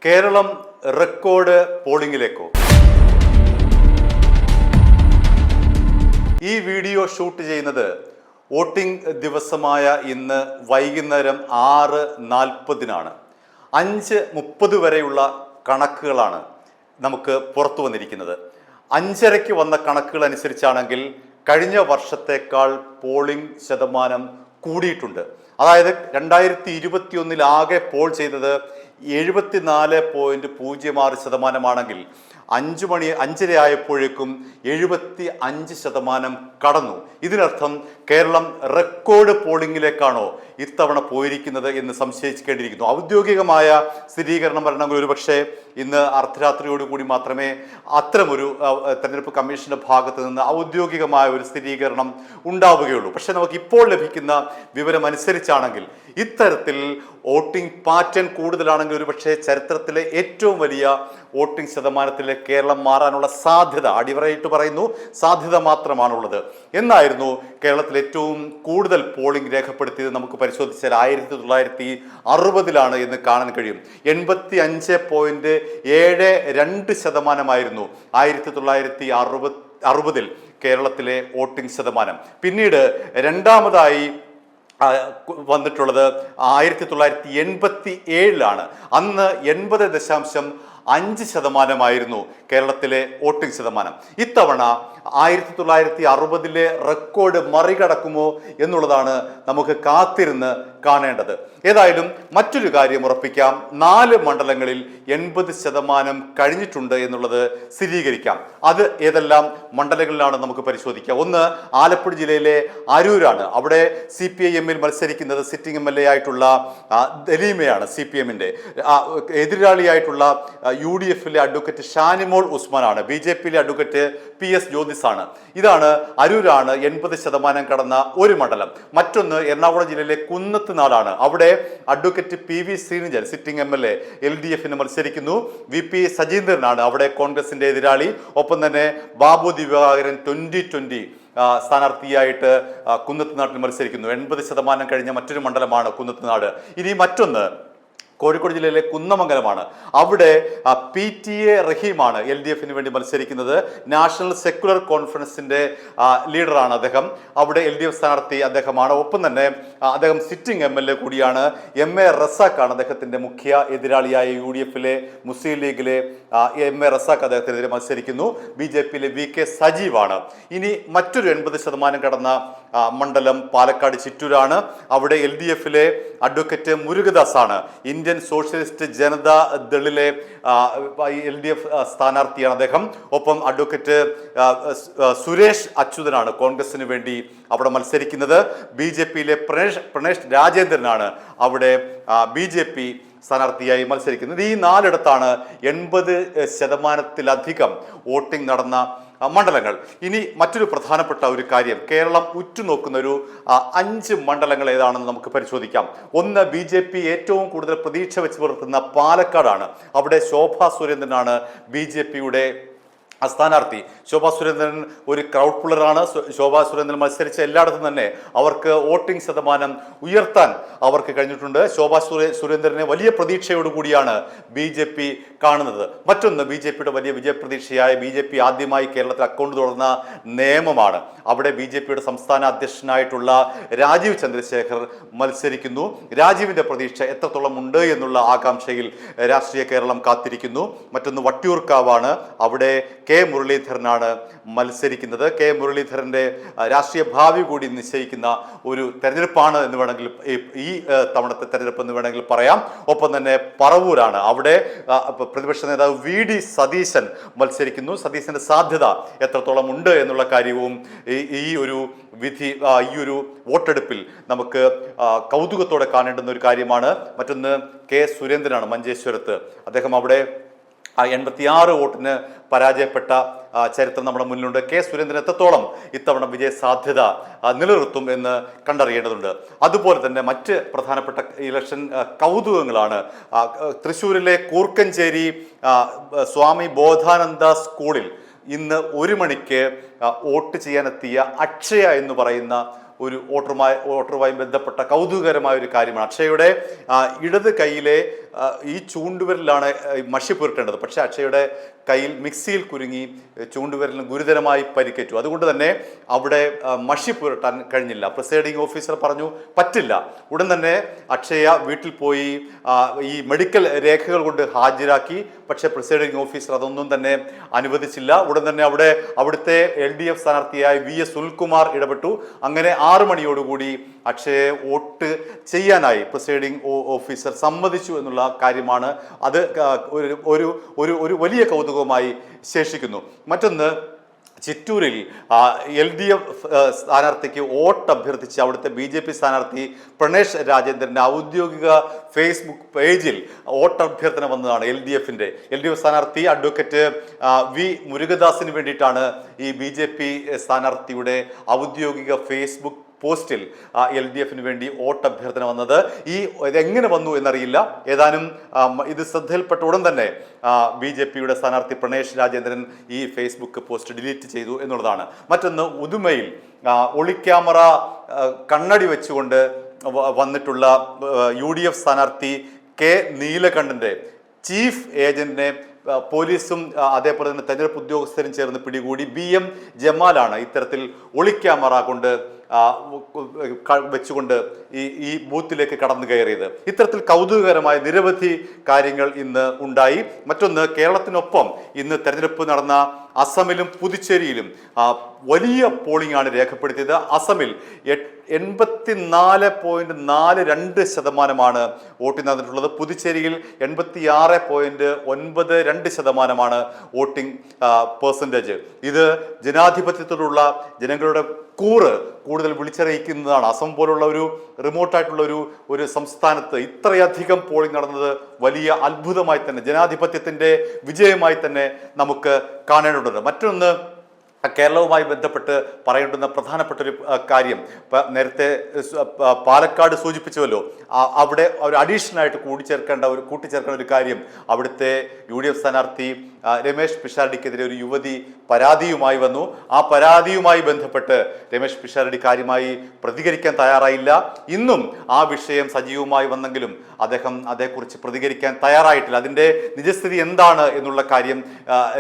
Keralam record പോളിംഗിലേക്കോ? ഈ video shoot ചെയ്യുന്നത് voting ദിവസമായ ഇന്ന് വൈകുന്നേരം 6:40 5:30 വരെയുള്ള കണക്കുകളാണ് നമുക്ക് പുറത്തു വന്നിരിക്കുന്നത്. 5:30 വന്ന കണക്കുകൾ അനുസരിച്ചാണെങ്കിൽ കഴിഞ്ഞ വർഷത്തേക്കാൾ പോളിംഗ് ശതമാനം കൂടിയിട്ടുണ്ട്. അതായത് 2021 ആകെ പോൾ ചെയ്തത് 74.06%, 5:30 ആയപ്പോഴേക്കും 75% കടന്നു. ഇതിനർത്ഥം കേരളം റെക്കോർഡ് പോളിംഗിലേക്കാണോ ഇത്തവണ പോയിരിക്കുന്നത് എന്ന് സംശയിക്കേണ്ടിയിരിക്കുന്നു. ഔദ്യോഗികമായ സ്ഥിരീകരണം വരണമെങ്കിൽ ഒരുപക്ഷെ ഇന്ന് അർദ്ധരാത്രിയോടുകൂടി മാത്രമേ അത്തരമൊരു തെരഞ്ഞെടുപ്പ് കമ്മീഷന്റെ ഭാഗത്ത് നിന്ന് ഔദ്യോഗികമായ ഒരു സ്ഥിരീകരണം ഉണ്ടാവുകയുള്ളൂ. പക്ഷെ നമുക്ക് ഇപ്പോൾ ലഭിക്കുന്ന വിവരം അനുസരിച്ചാണെങ്കിൽ ഇത്തരത്തിൽ വോട്ടിംഗ് പാറ്റേൺ കൂടുതലാണെങ്കിൽ ഒരുപക്ഷെ ചരിത്രത്തിലെ ഏറ്റവും വലിയ വോട്ടിംഗ് ശതമാനത്തിലെ കേരളം മാറാനുള്ള സാധ്യത, അടിവരയിട്ട് പറയുന്നു, സാധ്യത മാത്രമാണുള്ളത് എന്നായിരുന്നു കേരളത്തിൽ ഏറ്റവും കൂടുതൽ പോളിംഗ് രേഖപ്പെടുത്തിയത്. നമുക്ക് പരിശോധിച്ചാൽ 1960 എന്ന് കാണാൻ കഴിയും. 85.72% 1960 കേരളത്തിലെ വോട്ടിംഗ് ശതമാനം. പിന്നീട് രണ്ടാമതായി വന്നിട്ടുള്ളത് 1987 അന്ന് 80.5% കേരളത്തിലെ വോട്ടിംഗ് ശതമാനം. ഇത്തവണ 1960 റെക്കോർഡ് മറികടക്കുമോ എന്നുള്ളതാണ് നമുക്ക് കാത്തിരുന്ന് കാണേണ്ടത്. ഏതായാലും മറ്റൊരു കാര്യം ഉറപ്പിക്കാം, 4 മണ്ഡലങ്ങളിൽ 80% കഴിഞ്ഞിട്ടുണ്ട് എന്നുള്ളത് സ്ഥിരീകരിക്കാം. അത് ഏതെല്ലാം മണ്ഡലങ്ങളിലാണ് നമുക്ക് പരിശോധിക്കാം. ഒന്ന്, ആലപ്പുഴ ജില്ലയിലെ അരൂരാണ്. അവിടെ CPIM-ൽ മത്സരിക്കുന്നത് സിറ്റിംഗ് MLA ആയിട്ടുള്ള ദലീമയാണ്. CPM-ന്റെ എതിരാളിയായിട്ടുള്ള UDF-ലെ അഡ്വക്കേറ്റ് ഷാനിമോൾ ഉസ്മാനാണ്. BJP-യിലെ അഡ്വക്കേറ്റ് PS ജ്യോതിസാണ്. ഇതാണ് അരൂരാണ് 80% കടന്ന ഒരു മണ്ഡലം. മറ്റൊന്ന് എറണാകുളം ജില്ലയിലെ കുന്നത്തുനാടാണ്. അവിടെ advocate PV Sreenijan sitting MLA LDF-ന് മത്സരിക്കുന്നു. VP സജീന്ദ്രനാണ് അവിടെ കോൺഗ്രസിന്റെ എതിരാളി. ഒപ്പം തന്നെ ബാബു ദിവാകരൻ 2020 സ്ഥാനാർത്ഥിയായിട്ട് കുന്നത്തുനാട്ടിൽ മത്സരിക്കുന്നു. 80% കഴിഞ്ഞ മറ്റൊരു മണ്ഡലമാണ് കുന്നത്തുനാട്. ഇനി മറ്റൊന്ന് കോഴിക്കോട് ജില്ലയിലെ കുന്നമംഗലമാണ്. അവിടെ PTA റഹീമാണ് LDF-ന് വേണ്ടി മത്സരിക്കുന്നത്. നാഷണൽ സെക്യുലർ കോൺഫറൻസിന്റെ ലീഡറാണ് അദ്ദേഹം. അവിടെ LDF സ്ഥാനാർത്ഥി അദ്ദേഹമാണ്. ഒപ്പം തന്നെ അദ്ദേഹം സിറ്റിംഗ് MLA കൂടിയാണ്. MA റസാഖാണ് അദ്ദേഹത്തിന്റെ മുഖ്യ എതിരാളിയായ UDF-ലെ മുസ്ലിം ലീഗിലെ MA റസാഖ് അദ്ദേഹത്തിനെതിരെ മത്സരിക്കുന്നു. BJP-യിലെ VK സജീവാണ്. ഇനി മറ്റൊരു 80% കടന്ന മണ്ഡലം പാലക്കാട് ചിറ്റൂരാണ്. അവിടെ LDF-ലെ അഡ്വക്കേറ്റ് മുരുകദാസ് ആണ്. ഇന്ത്യൻ സോഷ്യലിസ്റ്റ് ജനതാ ദളിലെ LDF സ്ഥാനാർത്ഥിയാണ് അദ്ദേഹം. ഒപ്പം അഡ്വക്കേറ്റ് സുരേഷ് അച്യുതനാണ് കോൺഗ്രസിന് വേണ്ടി അവിടെ മത്സരിക്കുന്നത്. BJP-യിലെ പ്രണേഷ് രാജേന്ദ്രനാണ് അവിടെ BJP സ്ഥാനാർത്ഥിയായി മത്സരിക്കുന്നത്. ഈ 4 80%-ലധികം വോട്ടിംഗ് നടന്ന മണ്ഡലങ്ങൾ. ഇനി മറ്റൊരു പ്രധാനപ്പെട്ട ഒരു കാര്യം, കേരളം ഉറ്റുനോക്കുന്ന ഒരു 5 മണ്ഡലങ്ങൾ ഏതാണെന്ന് നമുക്ക് പരിശോധിക്കാം. ഒന്ന്, BJP ഏറ്റവും കൂടുതൽ പ്രതീക്ഷ വെച്ച് പുലർത്തുന്ന പാലക്കാടാണ്. അവിടെ ശോഭാ സുരേന്ദ്രനാണ് BJP-യുടെ സ്ഥാനാർത്ഥി. ശോഭാ സുരേന്ദ്രൻ ഒരു ക്രൗഡ് പുള്ളറാണ്. ശോഭാ സുരേന്ദ്രൻ മത്സരിച്ച എല്ലായിടത്തും തന്നെ അവർക്ക് വോട്ടിംഗ് ശതമാനം ഉയർത്താൻ അവർക്ക് കഴിഞ്ഞിട്ടുണ്ട്. ശോഭാ സുരേന്ദ്രനെ വലിയ പ്രതീക്ഷയോടുകൂടിയാണ് BJP കാണുന്നത്. മറ്റൊന്ന്, BJP-യുടെ വലിയ വിജയപ്രതീക്ഷയായ BJP ആദ്യമായി കേരളത്തിൽ അക്കൗണ്ട് തുറന്ന നേമമാണ്. അവിടെ BJP-യുടെ സംസ്ഥാന അധ്യക്ഷനായിട്ടുള്ള രാജീവ് ചന്ദ്രശേഖർ മത്സരിക്കുന്നു. രാജീവിന്റെ പ്രതീക്ഷ എത്രത്തോളം ഉണ്ട് എന്നുള്ള ആകാംക്ഷയിൽ രാഷ്ട്രീയ കേരളം കാത്തിരിക്കുന്നു. മറ്റൊന്ന് വട്ടിയൂർക്കാവാണ്. അവിടെ K മുരളീധരനാണ് മത്സരിക്കുന്നത്. K മുരളീധരന്റെ രാഷ്ട്രീയ ഭാവി കൂടി നിശ്ചയിക്കുന്ന ഒരു തെരഞ്ഞെടുപ്പാണ് എന്ന് വേണമെങ്കിൽ ഈ തവണത്തെ തെരഞ്ഞെടുപ്പ് എന്ന് വേണമെങ്കിൽ പറയാം. ഒപ്പം തന്നെ പറവൂരാണ്. അവിടെ പ്രതിപക്ഷ നേതാവ് VD സതീശൻ മത്സരിക്കുന്നു. സതീശന്റെ സാധ്യത എത്രത്തോളം ഉണ്ട് എന്നുള്ള കാര്യവും ഈ ഒരു വോട്ടെടുപ്പിൽ നമുക്ക് കൗതുകത്തോടെ കാണേണ്ടുന്ന ഒരു കാര്യമാണ്. മറ്റൊന്ന് K സുരേന്ദ്രനാണ് മഞ്ചേശ്വരത്ത്. അദ്ദേഹം അവിടെ 86 വോട്ടിന് പരാജയപ്പെട്ട ചരിത്രം നമ്മുടെ മുന്നിലുണ്ട്. K സുരേന്ദ്രൻ എത്രത്തോളം ഇത്തവണ വിജയ സാധ്യത നിലനിർത്തും എന്ന് കണ്ടറിയേണ്ടതുണ്ട്. അതുപോലെ തന്നെ മറ്റ് പ്രധാനപ്പെട്ട ഇലക്ഷൻ കൗതുകങ്ങളാണ്. തൃശ്ശൂരിലെ കൂർക്കഞ്ചേരി സ്വാമി ബോധാനന്ദ സ്കൂളിൽ ഇന്ന് 1 മണിക്ക് വോട്ട് ചെയ്യാനെത്തിയ അക്ഷയ എന്ന് പറയുന്ന ഒരു വോട്ടറുമായി ബന്ധപ്പെട്ട കൗതുകകരമായ ഒരു കാര്യമാണ്. അക്ഷയയുടെ ഇടത് കൈയിലെ ഈ ചൂണ്ടുവിരലാണ് മഷി പുരട്ടേണ്ടത്. പക്ഷേ അക്ഷയയുടെ കയ്യിൽ മിക്സിയിൽ കുരുങ്ങി ചൂണ്ടുവിരലിന് ഗുരുതരമായി പരിക്കേറ്റു. അതുകൊണ്ട് തന്നെ അവിടെ മഷി പുരട്ടാൻ കഴിഞ്ഞില്ല. പ്രിസൈഡിംഗ് ഓഫീസർ പറഞ്ഞു പറ്റില്ല. ഉടൻ തന്നെ അക്ഷയ വീട്ടിൽ പോയി ഈ മെഡിക്കൽ രേഖകൾ കൊണ്ട് ഹാജരാക്കി. പക്ഷേ പ്രിസൈഡിംഗ് ഓഫീസർ അതൊന്നും തന്നെ അനുവദിച്ചില്ല. ഉടൻ തന്നെ അവിടുത്തെ LDF സ്ഥാനാർത്ഥിയായ VS സുനിൽകുമാർ ഇടപെട്ടു. അങ്ങനെ 6 മണിയോടുകൂടി അക്ഷയെ വോട്ട് ചെയ്യാനായി പ്രിസൈഡിംഗ് ഓഫീസർ സമ്മതിച്ചു എന്നുള്ള കാര്യമാണ്. അത് ഒരു വലിയ കൗതുകമായി ശേഷിക്കുന്നു. മറ്റൊന്ന്, ചിറ്റൂരിൽ LDF സ്ഥാനാർത്ഥിക്ക് വോട്ട് അഭ്യർത്ഥിച്ച് അവിടുത്തെ BJP സ്ഥാനാർത്ഥി പ്രണേഷ് രാജേന്ദ്രൻ്റെ ഔദ്യോഗിക ഫേസ്ബുക്ക് പേജിൽ വോട്ട് അഭ്യർത്ഥന വന്നതാണ്. LDF സ്ഥാനാർത്ഥി അഡ്വക്കേറ്റ് V മുരുകദാസിന് വേണ്ടിയിട്ടാണ് ഈ BJP സ്ഥാനാർത്ഥിയുടെ ഔദ്യോഗിക ഫേസ്ബുക്ക് പോസ്റ്റിൽ LDFന് വേണ്ടി വോട്ട് അഭ്യർത്ഥന വന്നത്. ഇതെങ്ങനെ വന്നു എന്നറിയില്ല. ഏതാനും ഇത് ശ്രദ്ധയിൽപ്പെട്ട ഉടൻ തന്നെ BJPയുടെ സ്ഥാനാർത്ഥി പ്രണേഷ് രാജേന്ദ്രൻ ഈ ഫേസ്ബുക്ക് പോസ്റ്റ് ഡിലീറ്റ് ചെയ്തു എന്നുള്ളതാണ്. മറ്റൊന്ന്, ഉദുമയിൽ ഒളിക്യാമറ കണ്ണടി വെച്ചുകൊണ്ട് വന്നിട്ടുള്ള UDF സ്ഥാനാർത്ഥി K നീലകണ്ഠന്റെ ചീഫ് ഏജന്റിനെ പോലീസും അതേപോലെ തന്നെ തെരഞ്ഞെടുപ്പ് ഉദ്യോഗസ്ഥരും ചേർന്ന് പിടികൂടി. BM ജമാലാണ് ഇത്തരത്തിൽ ഒളിക്യാമറ കൊണ്ട് വെച്ചുകൊണ്ട് ഈ ബൂത്തിലേക്ക് കടന്നു കയറിയത്. ഇത്തരത്തിൽ കൗതുകകരമായ നിരവധി കാര്യങ്ങൾ ഇന്ന് ഉണ്ടായി. മറ്റൊന്ന്, കേരളത്തിനൊപ്പം ഇന്ന് തെരഞ്ഞെടുപ്പ് നടന്ന അസമിലും പുതുച്ചേരിയിലും വലിയ പോളിംഗ് ആണ് രേഖപ്പെടുത്തിയത്. അസമിൽ 84.42% വോട്ടിംഗ് നടന്നിട്ടുള്ളത്. പുതുച്ചേരിയിൽ 86.92% വോട്ടിംഗ് പെർസെൻറ്റേജ്. ഇത് ജനാധിപത്യത്തോടുള്ള ജനങ്ങളുടെ കൂറ് കൂടുതൽ വിളിച്ചറിയിക്കുന്നതാണ്. അസം പോലുള്ള ഒരു റിമോട്ടായിട്ടുള്ള ഒരു സംസ്ഥാനത്ത് ഇത്രയധികം പോളിംഗ് നടന്നത് വലിയ അത്ഭുതമായി തന്നെ, ജനാധിപത്യത്തിൻ്റെ വിജയമായി തന്നെ നമുക്ക് കാണേണ്ടതുണ്ട്. മറ്റൊന്ന്, കേരളവുമായി ബന്ധപ്പെട്ട് പറയേണ്ടുന്ന പ്രധാനപ്പെട്ട ഒരു കാര്യം, നേരത്തെ പാലക്കാട് സൂചിപ്പിച്ചുവല്ലോ, അവിടെ ഒരു അഡീഷണലായിട്ട് കൂട്ടിച്ചേർക്കേണ്ട ഒരു കാര്യം, അവിടുത്തെ UDF സ്ഥാനാർത്ഥി രമേശ് പിഷാരടിക്കെതിരെ ഒരു യുവതി പരാതിയുമായി വന്നു. ആ പരാതിയുമായി ബന്ധപ്പെട്ട് രമേശ് പിഷാരടി കാര്യമായി പ്രതികരിക്കാൻ തയ്യാറായില്ല. ഇന്നും ആ വിഷയം സജീവമായി വന്നെങ്കിലും അതേക്കുറിച്ച് പ്രതികരിക്കാൻ തയ്യാറായിട്ടില്ല. അതിൻ്റെ നിജസ്ഥിതി എന്താണ് എന്നുള്ള കാര്യം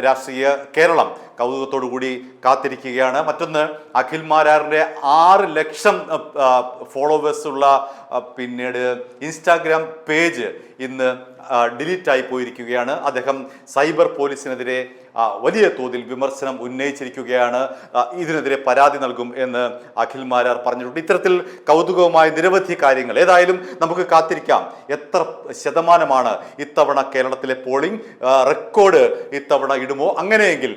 രാഷ്ട്രീയ കേരളം കൗതുകത്തോടു കൂടി കാത്തിരിക്കുകയാണ്. മറ്റൊന്ന്, അഖിൽ മാരാറിൻ്റെ 6 ലക്ഷം ഫോളോവേഴ്സ് ഉള്ള പിന്നീട് ഇൻസ്റ്റാഗ്രാം പേജ് ഇന്ന് ഡിലീറ്റായി പോയിരിക്കുകയാണ്. അദ്ദേഹം സൈബർ പോലീസിനെതിരെ വലിയ തോതിൽ വിമർശനം ഉന്നയിച്ചിരിക്കുകയാണ്. ഇതിനെതിരെ പരാതി നൽകും എന്ന് അഖിൽ മാരാർ പറഞ്ഞിട്ടുണ്ട്. ഇത്തരത്തിൽ കൗതുകവുമായ നിരവധി കാര്യങ്ങൾ. ഏതായാലും നമുക്ക് കാത്തിരിക്കാം എത്ര ശതമാനമാണ് ഇത്തവണ കേരളത്തിലെ പോളിംഗ്. റെക്കോർഡ് ഇത്തവണ ഇടുമോ? അങ്ങനെയെങ്കിൽ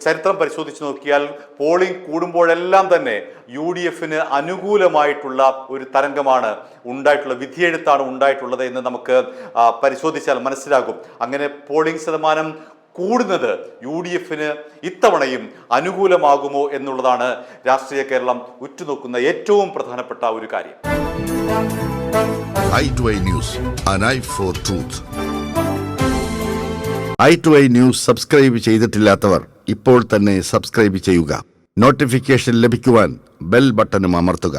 ചരിത്രം പരിശോധിച്ച് നോക്കിയാൽ പോളിംഗ് കൂടുമ്പോഴെല്ലാം തന്നെ UDFന് അനുകൂലമായിട്ടുള്ള ഒരു തരംഗമാണ് ഉണ്ടായിട്ടുള്ളത്, വിധിയെഴുത്താണ് ഉണ്ടായിട്ടുള്ളത് എന്ന് നമുക്ക് പരിശോധിച്ചാൽ മനസ്സിലാകും. അങ്ങനെ പോളിംഗ് ശതമാനം കൂടുന്നത് UDFന് ഇത്തവണയും അനുകൂലമാകുമോ എന്നുള്ളതാണ് രാഷ്ട്രീയ കേരളം ഉറ്റുനോക്കുന്ന ഏറ്റവും പ്രധാനപ്പെട്ട ഒരു കാര്യം. i2i News, an eye for truth. i2i News subscribe ചെയ്തിട്ടില്ലാത്തവർ ഇപ്പോൾ തന്നെ സബ്സ്ക്രൈബ് ചെയ്യുക. നോട്ടിഫിക്കേഷൻ ലഭിക്കുവാൻ ബെൽ ബട്ടണും അമർത്തുക.